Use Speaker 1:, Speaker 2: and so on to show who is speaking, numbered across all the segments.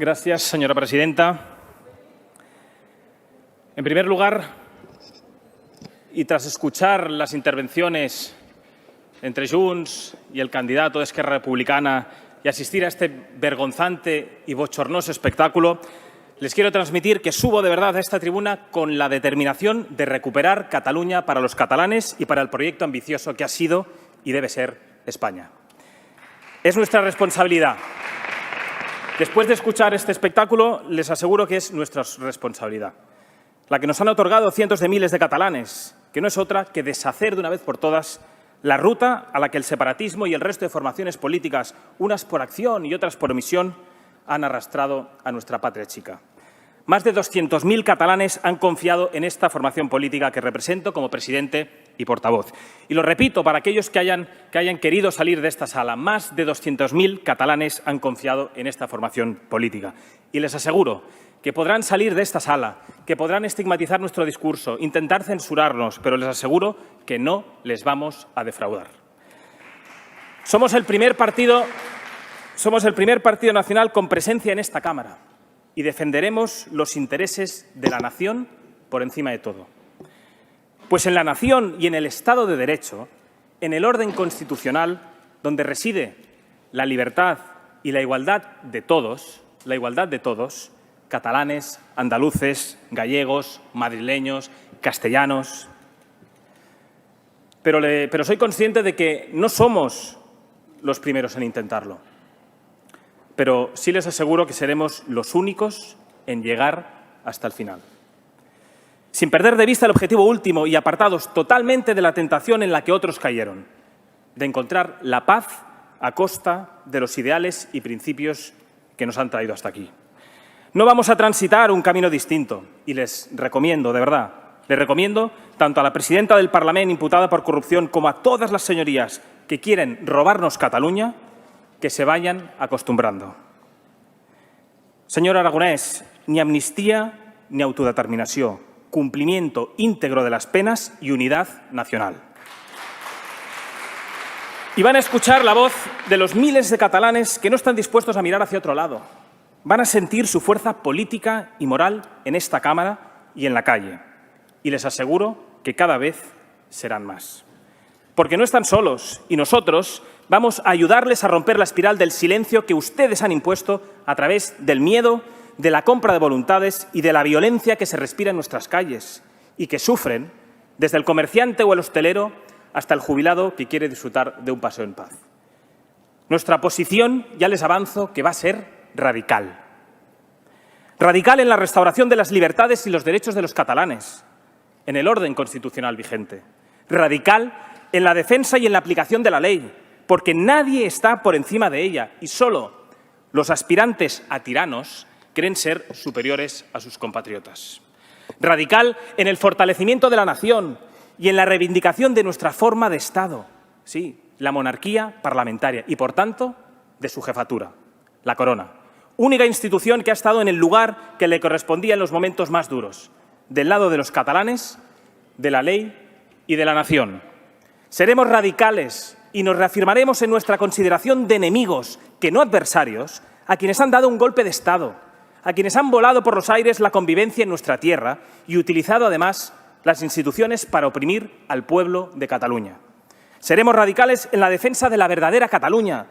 Speaker 1: Gracias, señora presidenta. En primer lugar, y tras escuchar las intervenciones entre Junts y el candidato de Esquerra Republicana y asistir a este vergonzante y bochornoso espectáculo, les quiero transmitir que subo de verdad a esta tribuna con la determinación de recuperar Cataluña para los catalanes y para el proyecto ambicioso que ha sido y debe ser España. Es nuestra responsabilidad. Después de escuchar este espectáculo, les aseguro que es nuestra responsabilidad, la que nos han otorgado cientos de miles de catalanes, que no es otra que deshacer de una vez por todas la ruta a la que el separatismo y el resto de formaciones políticas, unas por acción y otras por omisión, han arrastrado a nuestra patria chica. Más de 200.000 catalanes han confiado en esta formación política que represento como presidente y portavoz. Y lo repito para aquellos que hayan querido salir de esta sala. Más de 200.000 catalanes han confiado en esta formación política. Y les aseguro que podrán salir de esta sala, que podrán estigmatizar nuestro discurso, intentar censurarnos, pero les aseguro que no les vamos a defraudar. Somos el primer partido nacional con presencia en esta Cámara y defenderemos los intereses de la nación por encima de todo. Pues en la nación y en el Estado de Derecho, en el orden constitucional, donde reside la libertad y la igualdad de todos, catalanes, andaluces, gallegos, madrileños, castellanos. Pero soy consciente de que no somos los primeros en intentarlo. Pero sí les aseguro que seremos los únicos en llegar hasta el final. Sin perder de vista el objetivo último y apartados totalmente de la tentación en la que otros cayeron, de encontrar la paz a costa de los ideales y principios que nos han traído hasta aquí. No vamos a transitar un camino distinto y les recomiendo, de verdad, les recomiendo tanto a la presidenta del Parlamento imputada por corrupción como a todas las señorías que quieren robarnos Cataluña, que se vayan acostumbrando. Señor Aragonès, ni amnistía ni autodeterminació, complimiento íntegro de las penas y unidad nacional. Y van a escuchar la voz de los miles de catalanes que no están dispuestos a mirar hacia otro lado. Van a sentir su fuerza política y moral en esta Cámara y en la calle. Y les aseguro que cada vez serán más. Porque no están solos y nosotros vamos a ayudarles a romper la espiral del silencio que ustedes han impuesto a través del miedo, de la compra de voluntades y de la violencia que se respira en nuestras calles y que sufren desde el comerciante o el hostelero hasta el jubilado que quiere disfrutar de un paseo en paz. Nuestra posición, ya les avanzo, que va a ser radical. Radical en la restauración de las libertades y los derechos de los catalanes, en el orden constitucional vigente. Radical en la defensa y en la aplicación de la ley, porque nadie está por encima de ella y solo los aspirantes a tiranos creen ser superiores a sus compatriotas. Radical en el fortalecimiento de la nación y en la reivindicación de nuestra forma de Estado, sí, la monarquía parlamentaria y, por tanto, de su jefatura, la corona. Única institución que ha estado en el lugar que le correspondía en los momentos más duros, del lado de los catalanes, de la ley y de la nación. Seremos radicales y nos reafirmaremos en nuestra consideración de enemigos, que no adversarios, a quienes han dado un golpe de Estado, a quienes han volado por los aires la convivencia en nuestra tierra y utilizado además las instituciones para oprimir al pueblo de Cataluña. Seremos radicales en la defensa de la verdadera Cataluña,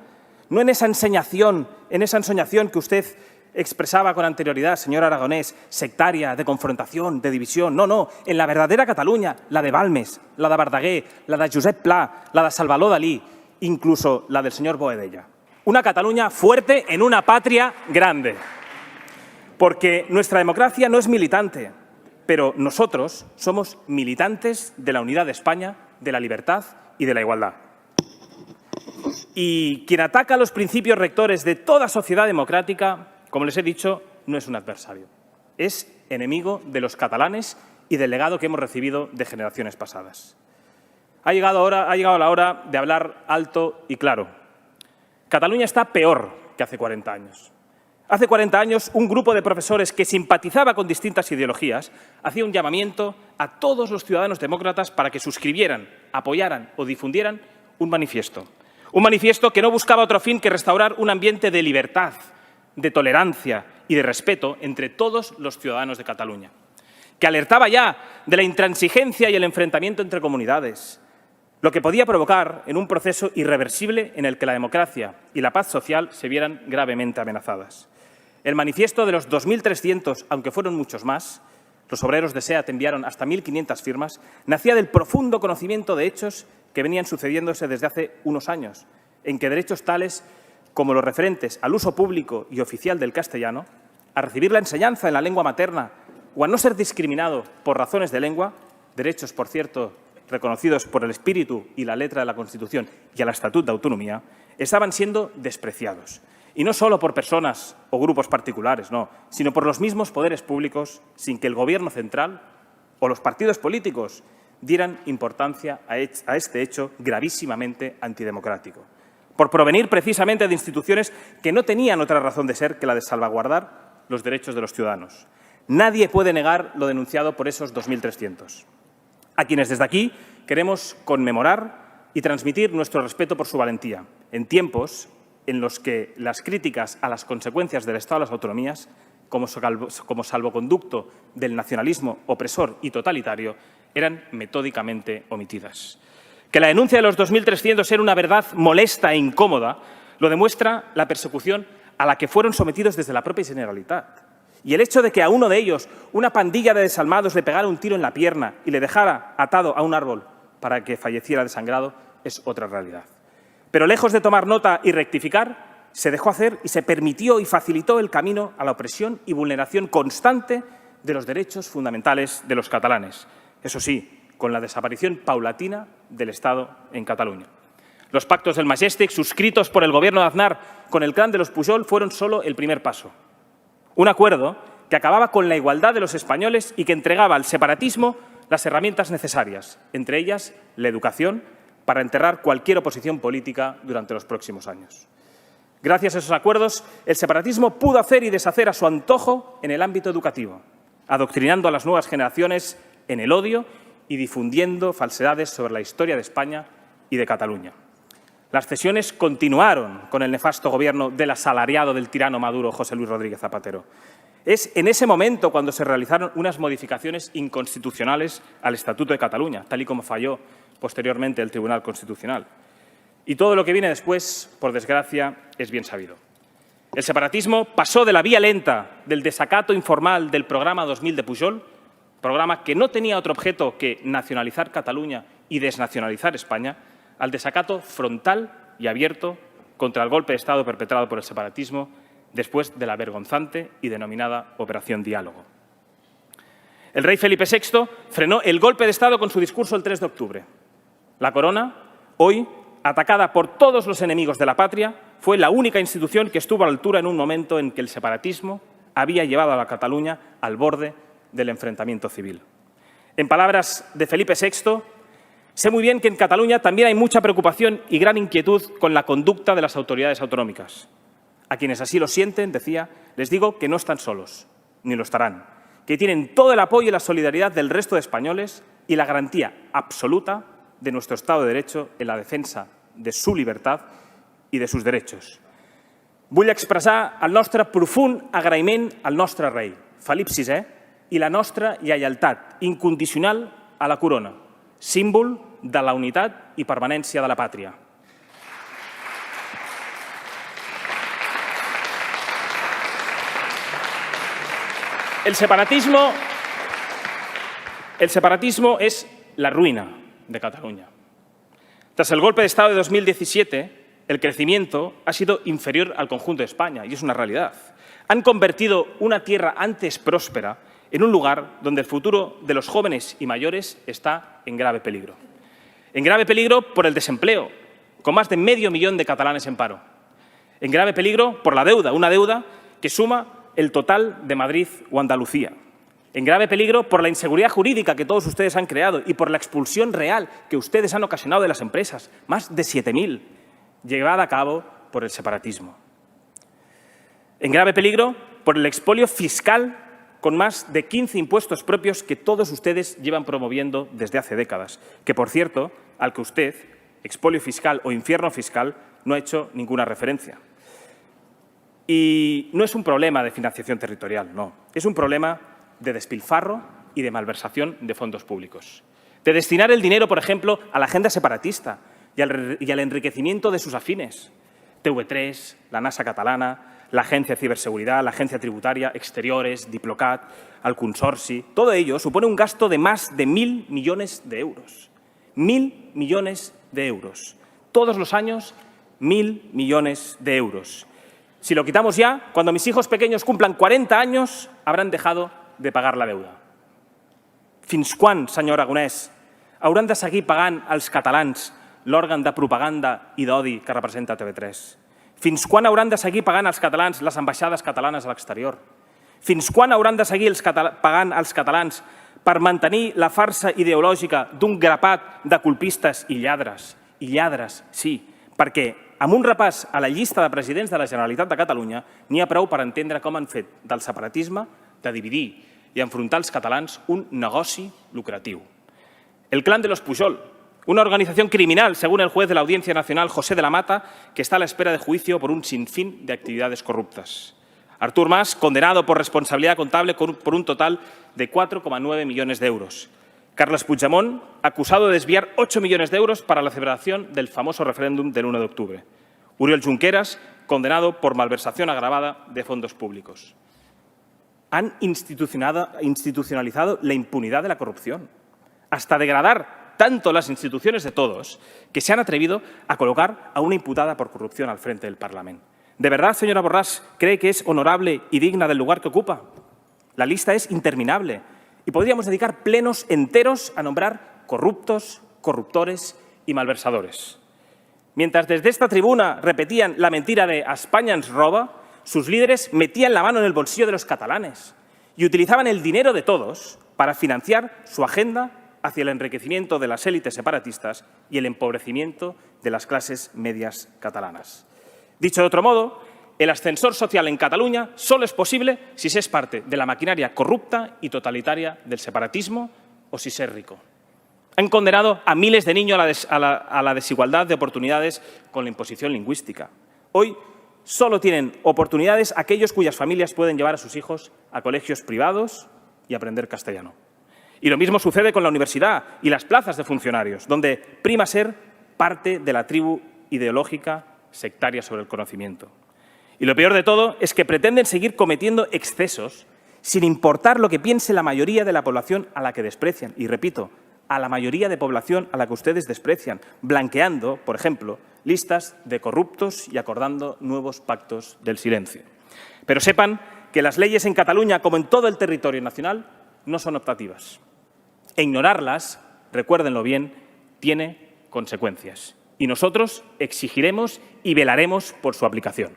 Speaker 1: no en esa ensoñación que usted expresaba con anterioridad, señor Aragonès, sectaria, de confrontación, de división. No, en la verdadera Cataluña, la de Balmes, la de Verdaguer, la de Josep Pla, la de Salvador Dalí, incluso la del señor Boadella. Una Cataluña fuerte en una patria grande. Porque nuestra democracia no es militante, pero nosotros somos militantes de la unidad de España, de la libertad y de la igualdad. Y quien ataca los principios rectores de toda sociedad democrática, como les he dicho, no es un adversario. Es enemigo de los catalanes y del legado que hemos recibido de generaciones pasadas. Ha llegado la hora de hablar alto y claro. Cataluña está peor que hace 40 años. Hace 40 años, un grupo de profesores que simpatizaba con distintas ideologías hacía un llamamiento a todos los ciudadanos demócratas para que suscribieran, apoyaran o difundieran un manifiesto. Un manifiesto que no buscaba otro fin que restaurar un ambiente de libertad, de tolerancia y de respeto entre todos los ciudadanos de Cataluña, que alertaba ya de la intransigencia y el enfrentamiento entre comunidades, lo que podía provocar en un proceso irreversible en el que la democracia y la paz social se vieran gravemente amenazadas. El manifiesto de los 2.300, aunque fueron muchos más, los obreros de SEAT enviaron hasta 1.500 firmas, nacía del profundo conocimiento de hechos que venían sucediéndose desde hace unos años, en que derechos tales como los referentes al uso público y oficial del castellano, a recibir la enseñanza en la lengua materna o a no ser discriminado por razones de lengua, derechos, por cierto, reconocidos por el espíritu y la letra de la Constitución y al Estatut de Autonomía, estaban siendo despreciados. Y no solo por personas o grupos particulares, no, sino por los mismos poderes públicos, sin que el Gobierno central o los partidos políticos dieran importancia a este hecho gravísimamente antidemocrático, por provenir precisamente de instituciones que no tenían otra razón de ser que la de salvaguardar los derechos de los ciudadanos. Nadie puede negar lo denunciado por esos 2.300, a quienes desde aquí queremos conmemorar y transmitir nuestro respeto por su valentía, en tiempos en los que las críticas a las consecuencias del Estado de las autonomías, como salvoconducto del nacionalismo opresor y totalitario, eran metódicamente omitidas. Que la denuncia de los 2.300 era una verdad molesta e incómoda lo demuestra la persecución a la que fueron sometidos desde la propia Generalitat. Y el hecho de que a uno de ellos una pandilla de desalmados le pegara un tiro en la pierna y le dejara atado a un árbol para que falleciera desangrado es otra realidad. Pero lejos de tomar nota y rectificar, se dejó hacer y se permitió y facilitó el camino a la opresión y vulneración constante de los derechos fundamentales de los catalanes. Eso sí, con la desaparición paulatina del Estado en Cataluña. Los pactos del Majestic, suscritos por el Gobierno de Aznar con el clan de los Pujol, fueron solo el primer paso. Un acuerdo que acababa con la igualdad de los españoles y que entregaba al separatismo las herramientas necesarias, entre ellas la educación, para enterrar cualquier oposición política durante los próximos años. Gracias a esos acuerdos, el separatismo pudo hacer y deshacer a su antojo en el ámbito educativo, adoctrinando a las nuevas generaciones en el odio y difundiendo falsedades sobre la historia de España y de Cataluña. Las cesiones continuaron con el nefasto gobierno del asalariado del tirano Maduro, José Luis Rodríguez Zapatero. Es en ese momento cuando se realizaron unas modificaciones inconstitucionales al Estatuto de Cataluña, tal y como falló posteriormente el Tribunal Constitucional. Y todo lo que viene después, por desgracia, es bien sabido. El separatismo pasó de la vía lenta del desacato informal del programa 2000 de Pujol, programa que no tenía otro objeto que nacionalizar Cataluña y desnacionalizar España, al desacato frontal y abierto contra el golpe de Estado perpetrado por el separatismo después de la vergonzante y denominada Operación Diálogo. El rey Felipe VI frenó el golpe de Estado con su discurso el 3 de octubre. La corona, hoy, atacada por todos los enemigos de la patria, fue la única institución que estuvo a la altura en un momento en que el separatismo había llevado a la Cataluña al borde del enfrentamiento civil. En palabras de Felipe VI, sé muy bien que en Cataluña también hay mucha preocupación y gran inquietud con la conducta de las autoridades autonómicas. A quienes así lo sienten, decía, les digo que no están solos, ni lo estarán, que tienen todo el apoyo y la solidaridad del resto de españoles y la garantía absoluta de nuestro Estado de Derecho en la defensa de su libertad i de sus derechos. Vull expressar el nostre profund agraïment al nostre rei, Felip VI, i la nostra lleialtat incondicional a la corona, símbol de la unitat i permanència de la pàtria. El separatismo es la ruina de Cataluña. Tras el golpe de Estado de 2017, el crecimiento ha sido inferior al conjunto de España, y es una realidad. Han convertido una tierra antes próspera en un lugar donde el futuro de los jóvenes y mayores está en grave peligro. En grave peligro por el desempleo, con más de 500.000 de catalanes en paro. En grave peligro por la deuda, una deuda que suma el total de Madrid o Andalucía. En grave peligro por la inseguridad jurídica que todos ustedes han creado y por la expulsión real que ustedes han ocasionado de las empresas, más de 7.000, llevada a cabo por el separatismo. En grave peligro por el expolio fiscal con más de 15 impuestos propios que todos ustedes llevan promoviendo desde hace décadas, que, por cierto, al que usted, expolio fiscal o infierno fiscal, no ha hecho ninguna referencia. Y no es un problema de financiación territorial, no. Es un problema de despilfarro y de malversación de fondos públicos. De destinar el dinero, por ejemplo, a la agenda separatista y al enriquecimiento de sus afines. TV3, la NASA catalana, la Agencia de Ciberseguridad, la Agencia Tributaria, Exteriores, Diplocat, el Consorci. Todo ello supone un gasto de más de 1.000 millones de euros. 1.000 millones de euros. Todos los años, 1.000 millones de euros. Si lo quitamos ya, cuando mis hijos pequeños cumplan 40 años, habrán dejado de pagar la deuda. Fins quan, senyor Aragonès, hauran de seguir pagant als catalans l'òrgan de propaganda i d'odi que representa TV3? Fins quan hauran de seguir pagant als catalans les ambaixades catalanes a l'exterior? Fins quan hauran de seguir pagant als catalans per mantenir la farsa ideològica d'un grapat de colpistes i lladres? I lladres, sí, perquè amb un repàs a la llista de presidents de la Generalitat de Catalunya n'hi ha prou per entendre com han fet del separatisme, de dividir y enfrentar als catalans un negoci lucratiu. El clan de los Pujol, una organización criminal, según el juez de la Audiencia Nacional José de la Mata, que está a la espera de juicio por un sinfín de actividades corruptas. Artur Mas, condenado por responsabilidad contable por un total de 4,9 millones de euros. Carles Puigdemont, acusado de desviar 8 millones de euros para la celebración del famoso referéndum del 1 de octubre. Oriol Junqueras, condenado por malversación agravada de fondos públicos. Han institucionalizado la impunidad de la corrupción, hasta degradar tanto las instituciones de todos que se han atrevido a colocar a una imputada por corrupción al frente del Parlamento. ¿De verdad, señora Borràs, cree que es honorable y digna del lugar que ocupa? La lista es interminable y podríamos dedicar plenos enteros a nombrar corruptos, corruptores y malversadores. Mientras desde esta tribuna repetían la mentira de «a España ens roba», sus líderes metían la mano en el bolsillo de los catalanes y utilizaban el dinero de todos para financiar su agenda hacia el enriquecimiento de las élites separatistas y el empobrecimiento de las clases medias catalanas. Dicho de otro modo, el ascensor social en Cataluña solo es posible si se es parte de la maquinaria corrupta y totalitaria del separatismo o si se es rico. Han condenado a miles de niños a la desigualdad de oportunidades con la imposición lingüística. Hoy solo tienen oportunidades aquellos cuyas familias pueden llevar a sus hijos a colegios privados y aprender castellano. Y lo mismo sucede con la universidad y las plazas de funcionarios, donde prima ser parte de la tribu ideológica sectaria sobre el conocimiento. Y lo peor de todo es que pretenden seguir cometiendo excesos sin importar lo que piense la mayoría de la población a la que desprecian. Y repito, a la mayoría de población a la que ustedes desprecian, blanqueando, por ejemplo, listas de corruptos y acordando nuevos pactos del silencio. Pero sepan que las leyes en Cataluña, como en todo el territorio nacional, no son optativas. E ignorarlas, recuérdenlo bien, tiene consecuencias. Y nosotros exigiremos y velaremos por su aplicación.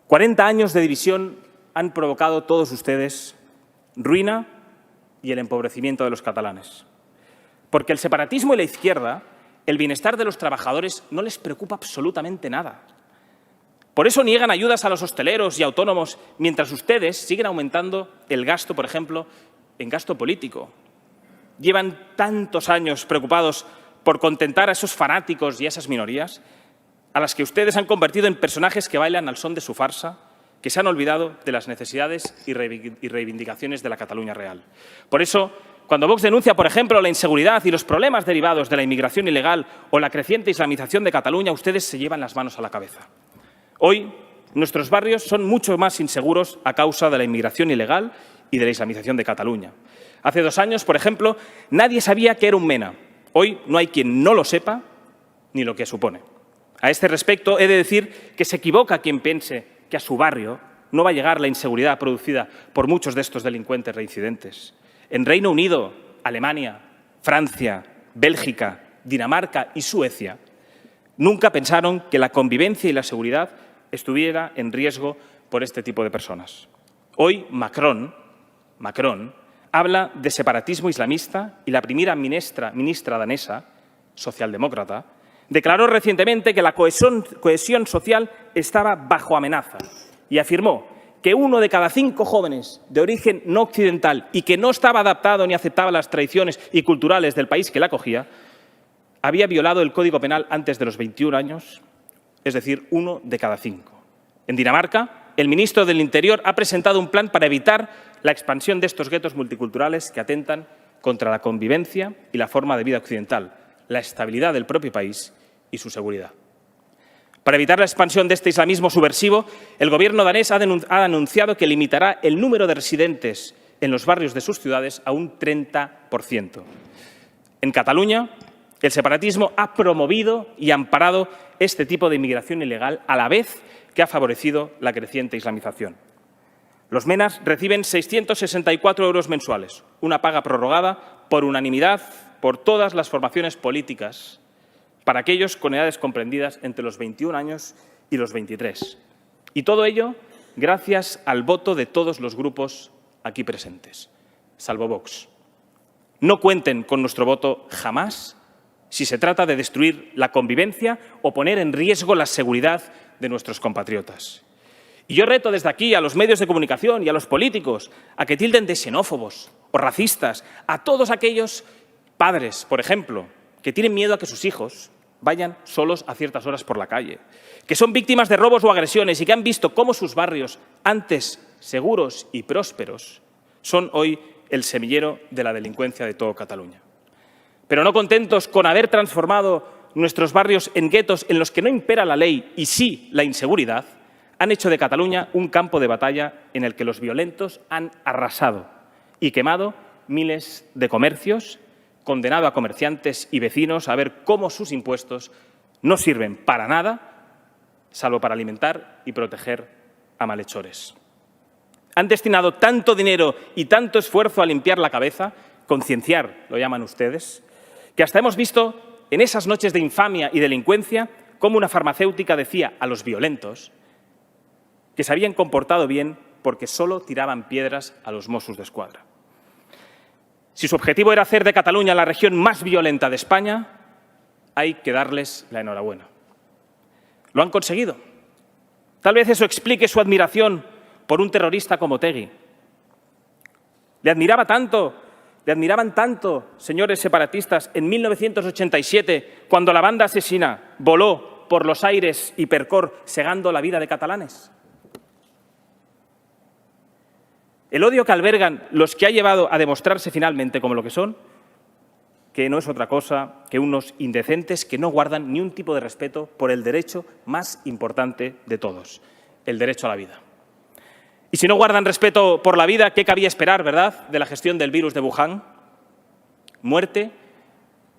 Speaker 1: 40 años de división han provocado todos ustedes ruina y el empobrecimiento de los catalanes. Porque el separatismo y la izquierda, el bienestar de los trabajadores no les preocupa absolutamente nada. Por eso niegan ayudas a los hosteleros y autónomos, mientras ustedes siguen aumentando el gasto, por ejemplo, en gasto político. Llevan tantos años preocupados por contentar a esos fanáticos y a esas minorías, a las que ustedes han convertido en personajes que bailan al son de su farsa, que se han olvidado de las necesidades y reivindicaciones de la Cataluña real. Por eso, cuando Vox denuncia, por ejemplo, la inseguridad y los problemas derivados de la inmigración ilegal o la creciente islamización de Cataluña, ustedes se llevan las manos a la cabeza. Hoy, nuestros barrios son mucho más inseguros a causa de la inmigración ilegal y de la islamización de Cataluña. Hace 2 años, por ejemplo, nadie sabía qué era un MENA. Hoy no hay quien no lo sepa ni lo que supone. A este respecto, he de decir que se equivoca quien piense que a su barrio no va a llegar la inseguridad producida por muchos de estos delincuentes reincidentes. En Reino Unido, Alemania, Francia, Bélgica, Dinamarca y Suecia nunca pensaron que la convivencia y la seguridad estuviera en riesgo por este tipo de personas. Hoy Macron habla de separatismo islamista y la primera ministra danesa, socialdemócrata, declaró recientemente que la cohesión social estaba bajo amenaza y afirmó que 1 de cada 5 jóvenes de origen no occidental y que no estaba adaptado ni aceptaba las tradiciones y culturales del país que la acogía, había violado el Código Penal antes de los 21 años, es decir, 1 de cada 5. En Dinamarca, el ministro del Interior ha presentado un plan para evitar la expansión de estos guetos multiculturales que atentan contra la convivencia y la forma de vida occidental, la estabilidad del propio país y su seguridad. Para evitar la expansión de este islamismo subversivo, el Gobierno danés ha anunciado que limitará el número de residentes en los barrios de sus ciudades a un 30%. En Cataluña, el separatismo ha promovido y amparado este tipo de inmigración ilegal a la vez que ha favorecido la creciente islamización. Los menas reciben 664 euros mensuales, una paga prorrogada por unanimidad por todas las formaciones políticas para aquellos con edades comprendidas entre los 21 años y los 23. Y todo ello gracias al voto de todos los grupos aquí presentes, salvo Vox. No cuenten con nuestro voto jamás si se trata de destruir la convivencia o poner en riesgo la seguridad de nuestros compatriotas. Y yo reto desde aquí a los medios de comunicación y a los políticos a que tilden de xenófobos o racistas a todos aquellos padres, por ejemplo, que tienen miedo a que sus hijos vayan solos a ciertas horas por la calle, que son víctimas de robos o agresiones y que han visto cómo sus barrios, antes seguros y prósperos, son hoy el semillero de la delincuencia de toda Cataluña. Pero no contentos con haber transformado nuestros barrios en guetos en los que no impera la ley y sí la inseguridad, han hecho de Cataluña un campo de batalla en el que los violentos han arrasado y quemado miles de comercios, condenado a comerciantes y vecinos a ver cómo sus impuestos no sirven para nada, salvo para alimentar y proteger a malhechores. Han destinado tanto dinero y tanto esfuerzo a limpiar la cabeza, concienciar, lo llaman ustedes, que hasta hemos visto en esas noches de infamia y delincuencia cómo una farmacéutica decía a los violentos que se habían comportado bien porque solo tiraban piedras a los Mossos d'Esquadra. Si su objetivo era hacer de Cataluña la región más violenta de España, hay que darles la enhorabuena. Lo han conseguido. Tal vez eso explique su admiración por un terrorista como Otegi. Le admiraban tanto, señores separatistas, en 1987, cuando la banda asesina voló por los aires y Hipercor segando la vida de catalanes. El odio que albergan los que ha llevado a demostrarse finalmente como lo que son, que no es otra cosa que unos indecentes que no guardan ni un tipo de respeto por el derecho más importante de todos, el derecho a la vida. Y si no guardan respeto por la vida, ¿qué cabía esperar, verdad, de la gestión del virus de Wuhan? Muerte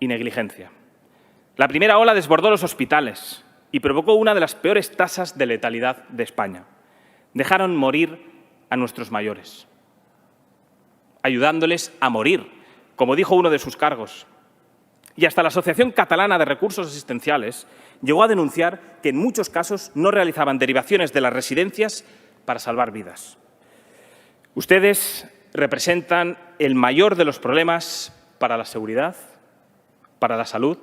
Speaker 1: y negligencia. La primera ola desbordó los hospitales y provocó una de las peores tasas de letalidad de España. Dejaron morir a nuestros mayores, ayudándoles a morir, como dijo uno de sus cargos. Y hasta la Asociación Catalana de Recursos Asistenciales llegó a denunciar que en muchos casos no realizaban derivaciones de las residencias para salvar vidas. Ustedes representan el mayor de los problemas para la seguridad, para la salud,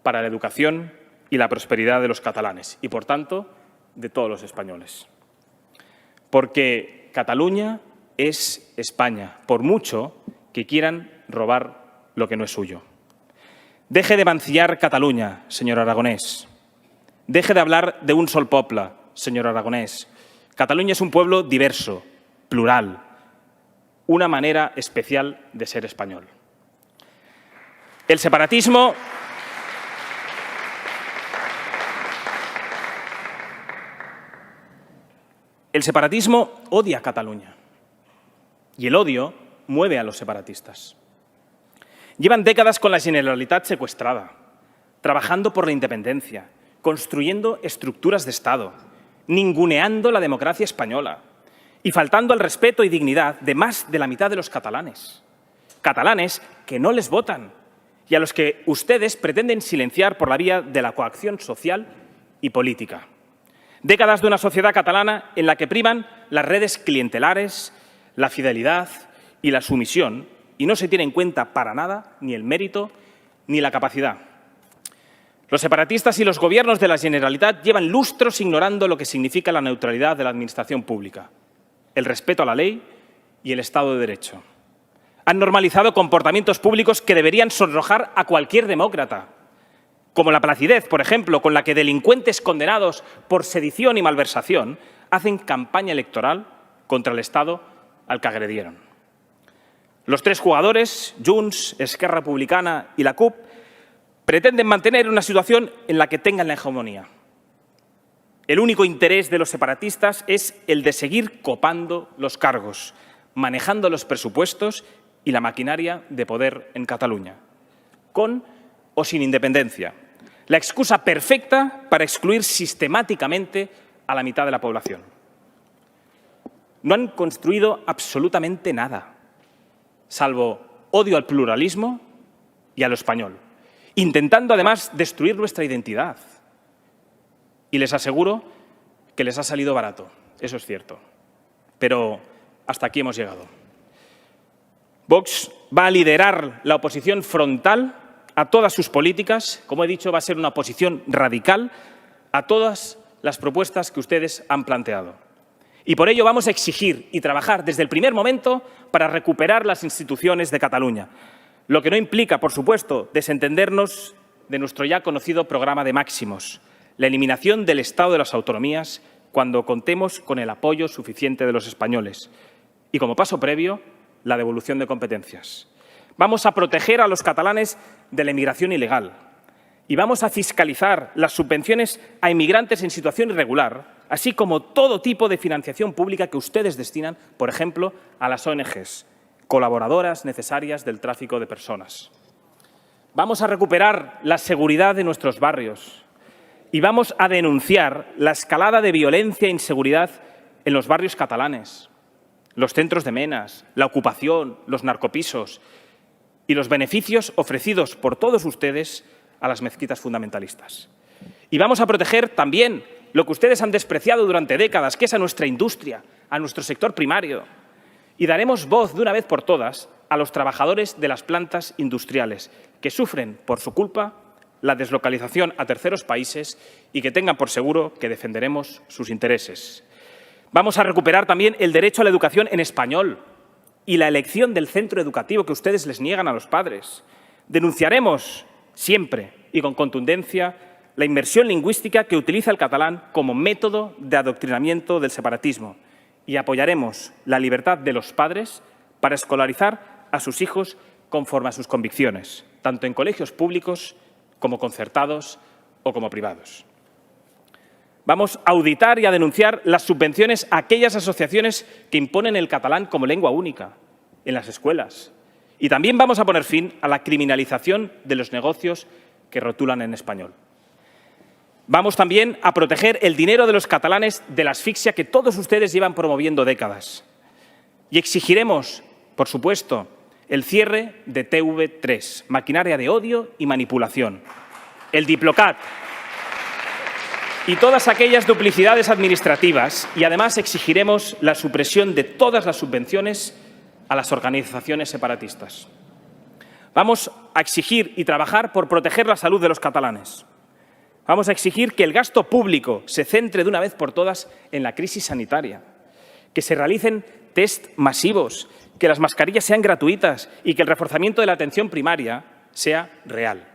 Speaker 1: para la educación y la prosperidad de los catalanes y, por tanto, de todos los españoles. Porque Cataluña es España, por mucho que quieran robar lo que no es suyo. Deje de mancillar Cataluña, señor Aragonès. Deje de hablar de un sol poble, señor Aragonès. Cataluña es un pueblo diverso, plural, una manera especial de ser español. El separatismo odia a Cataluña y el odio mueve a los separatistas. Llevan décadas con la Generalitat secuestrada, trabajando por la independencia, construyendo estructuras de Estado, ninguneando la democracia española y faltando al respeto y dignidad de más de la mitad de los catalanes. Catalanes que no les votan y a los que ustedes pretenden silenciar por la vía de la coacción social y política. Décadas de una sociedad catalana en la que priman las redes clientelares, la fidelidad y la sumisión y no se tiene en cuenta para nada ni el mérito ni la capacidad. Los separatistas y los gobiernos de la Generalitat llevan lustros ignorando lo que significa la neutralidad de la administración pública, el respeto a la ley y el Estado de Derecho. Han normalizado comportamientos públicos que deberían sonrojar a cualquier demócrata. como la placidez, por ejemplo, con la que delincuentes condenados por sedición y malversación hacen campaña electoral contra el Estado al que agredieron. Los tres jugadores, Junts, Esquerra Republicana y la CUP, pretenden mantener una situación en la que tengan la hegemonía. El único interés de los separatistas es el de seguir copando los cargos, manejando los presupuestos y la maquinaria de poder en Cataluña, con o sin independencia. La excusa perfecta para excluir sistemáticamente a la mitad de la población. No han construido absolutamente nada, salvo odio al pluralismo y a lo español, intentando además destruir nuestra identidad. Y les aseguro que les ha salido barato, eso es cierto. Pero hasta aquí hemos llegado. Vox va a liderar la oposición frontal a todas sus políticas. Como he dicho, va a ser una oposición radical a todas las propuestas que ustedes han planteado. Y por ello vamos a exigir y trabajar desde el primer momento para recuperar las instituciones de Cataluña, lo que no implica, por supuesto, desentendernos de nuestro ya conocido programa de máximos, la eliminación del Estado de las autonomías cuando contemos con el apoyo suficiente de los españoles y, como paso previo, la devolución de competencias. Vamos a proteger a los catalanes de la inmigración ilegal y vamos a fiscalizar las subvenciones a inmigrantes en situación irregular, así como todo tipo de financiación pública que ustedes destinan, por ejemplo, a las ONGs, colaboradoras necesarias del tráfico de personas. Vamos a recuperar la seguridad de nuestros barrios y vamos a denunciar la escalada de violencia e inseguridad en los barrios catalanes, los centros de menas, la ocupación, los narcopisos y los beneficios ofrecidos por todos ustedes a las mezquitas fundamentalistas. Y vamos a proteger también lo que ustedes han despreciado durante décadas, que es a nuestra industria, a nuestro sector primario. Y daremos voz de una vez por todas a los trabajadores de las plantas industriales que sufren, por su culpa, la deslocalización a terceros países y que tengan por seguro que defenderemos sus intereses. Vamos a recuperar también el derecho a la educación en español y la elección del centro educativo que ustedes les niegan a los padres. Denunciaremos siempre y con contundencia la inmersión lingüística que utiliza el catalán como método de adoctrinamiento del separatismo y apoyaremos la libertad de los padres para escolarizar a sus hijos conforme a sus convicciones, tanto en colegios públicos como concertados o como privados. Vamos a auditar y a denunciar las subvenciones a aquellas asociaciones que imponen el catalán como lengua única en las escuelas. Y también vamos a poner fin a la criminalización de los negocios que rotulan en español. Vamos también a proteger el dinero de los catalanes de la asfixia que todos ustedes llevan promoviendo décadas. Y exigiremos, por supuesto, el cierre de TV3, maquinaria de odio y manipulación, el Diplocat y todas aquellas duplicidades administrativas. Y además exigiremos la supresión de todas las subvenciones a las organizaciones separatistas. Vamos a exigir y trabajar por proteger la salud de los catalanes. Vamos a exigir que el gasto público se centre de una vez por todas en la crisis sanitaria, que se realicen test masivos, que las mascarillas sean gratuitas y que el reforzamiento de la atención primaria sea real.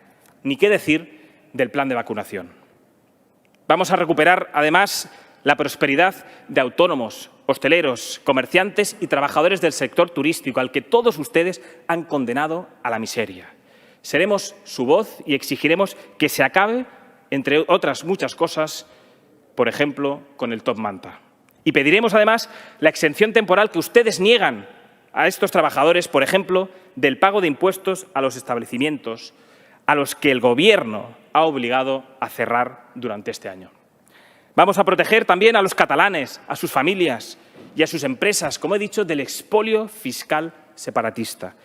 Speaker 1: Ni qué decir del plan de vacunación. Vamos a recuperar, además, la prosperidad de autónomos, hosteleros, comerciantes y trabajadores del sector turístico, al que todos ustedes han condenado a la miseria. Seremos su voz y exigiremos que se acabe, entre otras muchas cosas, por ejemplo, con el Top Manta. Y pediremos, además, la exención temporal que ustedes niegan a estos trabajadores, por ejemplo, del pago de impuestos a los establecimientos a los que el Gobierno ha obligado a cerrar durante este año. Vamos a proteger también a los catalanes, a sus familias y a sus empresas, como he dicho, del expolio fiscal separatista.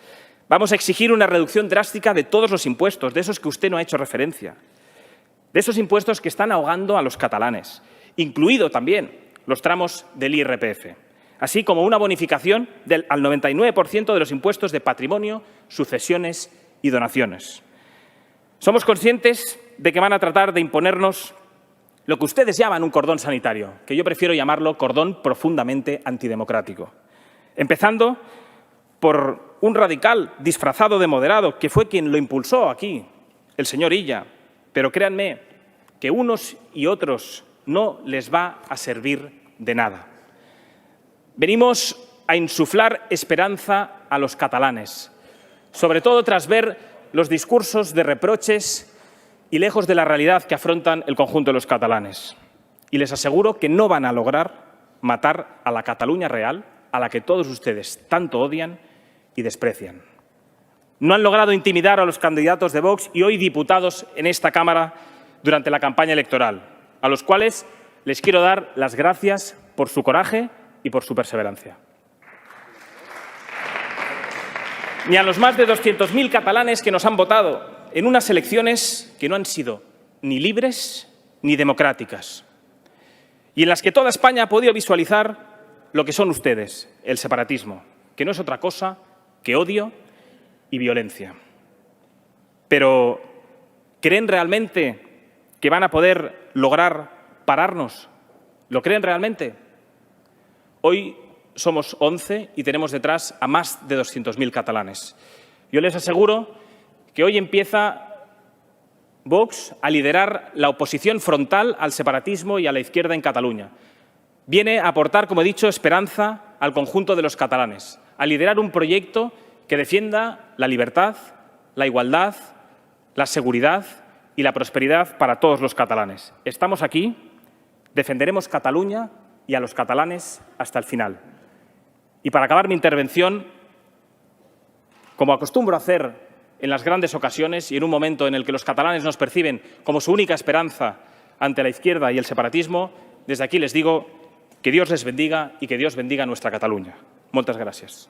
Speaker 1: Vamos a exigir una reducción drástica de todos los impuestos, de esos que usted no ha hecho referencia, de esos impuestos que están ahogando a los catalanes, incluido también los tramos del IRPF, así como una bonificación al 99% de los impuestos de patrimonio, sucesiones y donaciones. Somos conscientes de que van a tratar de imponernos lo que ustedes llaman un cordón sanitario, que yo prefiero llamarlo cordón profundamente antidemocrático. Empezando por un radical disfrazado de moderado, que fue quien lo impulsó aquí, el señor Illa, Pero créanme que unos y otros no les va a servir de nada. Venimos a insuflar esperanza a los catalanes, sobre todo tras ver los discursos de reproches y lejos de la realidad que afrontan el conjunto de los catalanes. Y les aseguro que no van a lograr matar a la Cataluña real, a la que todos ustedes tanto odian y desprecian. No han logrado intimidar a los candidatos de Vox y hoy diputados en esta Cámara durante la campaña electoral, a los cuales les quiero dar las gracias por su coraje y por su perseverancia. Ni a los más de 200.000 catalanes que nos han votado en unas elecciones que no han sido ni libres ni democráticas y en las que toda España ha podido visualizar lo que son ustedes, el separatismo, que no es otra cosa que odio y violencia. Pero, ¿creen realmente que van a poder lograr pararnos? ¿Lo creen realmente? Hoy somos 11 y tenemos detrás a más de 200.000 catalanes. Yo les aseguro que hoy empieza Vox a liderar la oposición frontal al separatismo y a la izquierda en Cataluña. Viene a aportar, como he dicho, esperanza al conjunto de los catalanes, a liderar un proyecto que defienda la libertad, la igualdad, la seguridad y la prosperidad para todos los catalanes. Estamos aquí, defenderemos Cataluña y a los catalanes hasta el final. Y para acabar mi intervención, como acostumbro a hacer en las grandes ocasiones y en un momento en el que los catalanes nos perciben como su única esperanza ante la izquierda y el separatismo, desde aquí les digo que Dios les bendiga y que Dios bendiga a nuestra Cataluña. Moltes gràcies.